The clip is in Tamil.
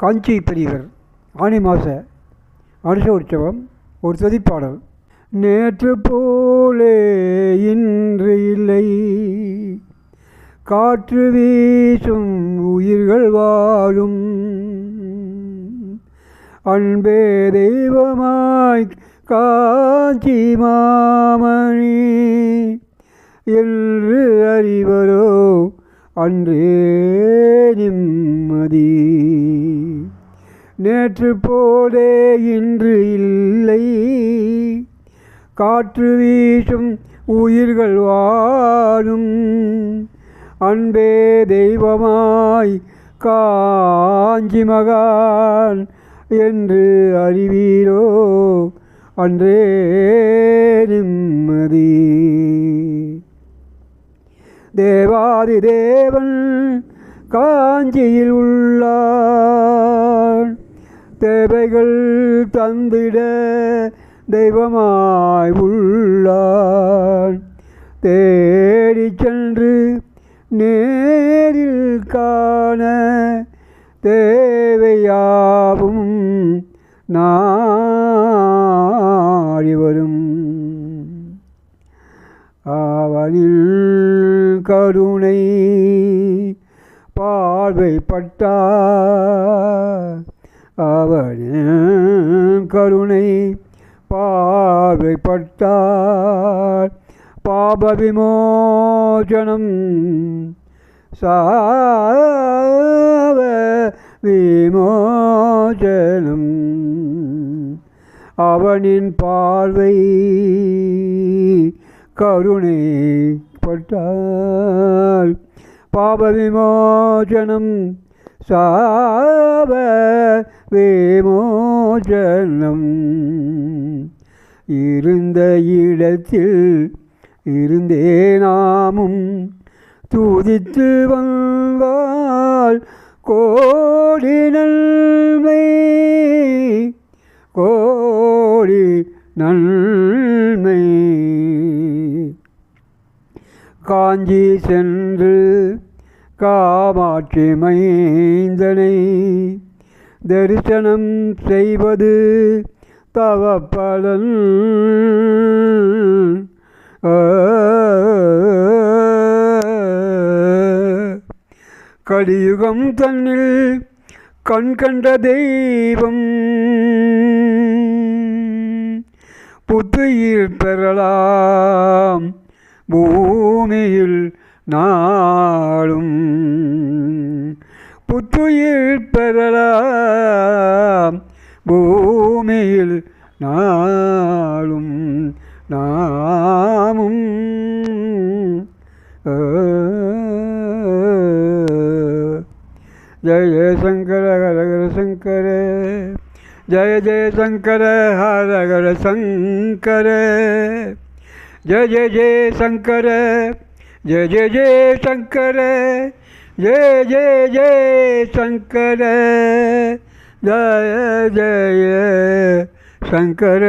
காஞ்சி பெரியவர் ஆனி மாத அனுஷ உற்சவம் ஒரு துதிப்பாடல். நேற்று போலே இன்று இல்லை, காற்று வீசும் உயிர்கள் வாழும், அன்பே தெய்வமாய் காஞ்சி மாமணி என்று அறிவரோ அன்றே நிம்மதி. நேற்று போலே இன்று இல்லை, காற்று வீசும் உயிர்கள் வாழும், அன்பே தெய்வமாய் காஞ்சி மகான் என்று அறிவீரோ அன்றே நிம்மதி. தேவாதி தேவன் காஞ்சியில் உள்ளான், தேவைகள் தந்திட தெய்வமாய் உள்ளான், தேடி சென்று நேரில் காண தேவையாவும் நாடி வரும். அவனில் கருணை பார்வைப்பட்டார், அவனின் கருணை பார்வைப்பட்டார், பாப விமோசனம் சாவ விமோசனம். அவனின் பார்வை கருணை பட்டால் பாப விமோசனம் சாவ விமோசனம். இருந்த இடத்தில் இருந்தே நாமும் துதித்து வந்தால் கோடி நன்மை, கோடி நன்மை. காஞ்சி சென்று காமாட்சி மைந்தனை தரிசனம் செய்வது தவப்பலன். கலியுகம் தன்னில் கண் கண்ட தெய்வம், புத்துயிர் பெறலாம் பூமியில் நாளும், புத்துயிர் பெறலாம் பூமியில் நாளும் நாமும். ஜய ஜய சங்கர ஹர ஹர சங்கர, ஜய ஜய சங்கர ஹர ஹர சங்கர, ஜய ஜய ஜய சங்கர, ஜய ஜய ஜய சங்கர, ஜய ஜய ஜய சங்கர, ஜய ஜய சங்கர.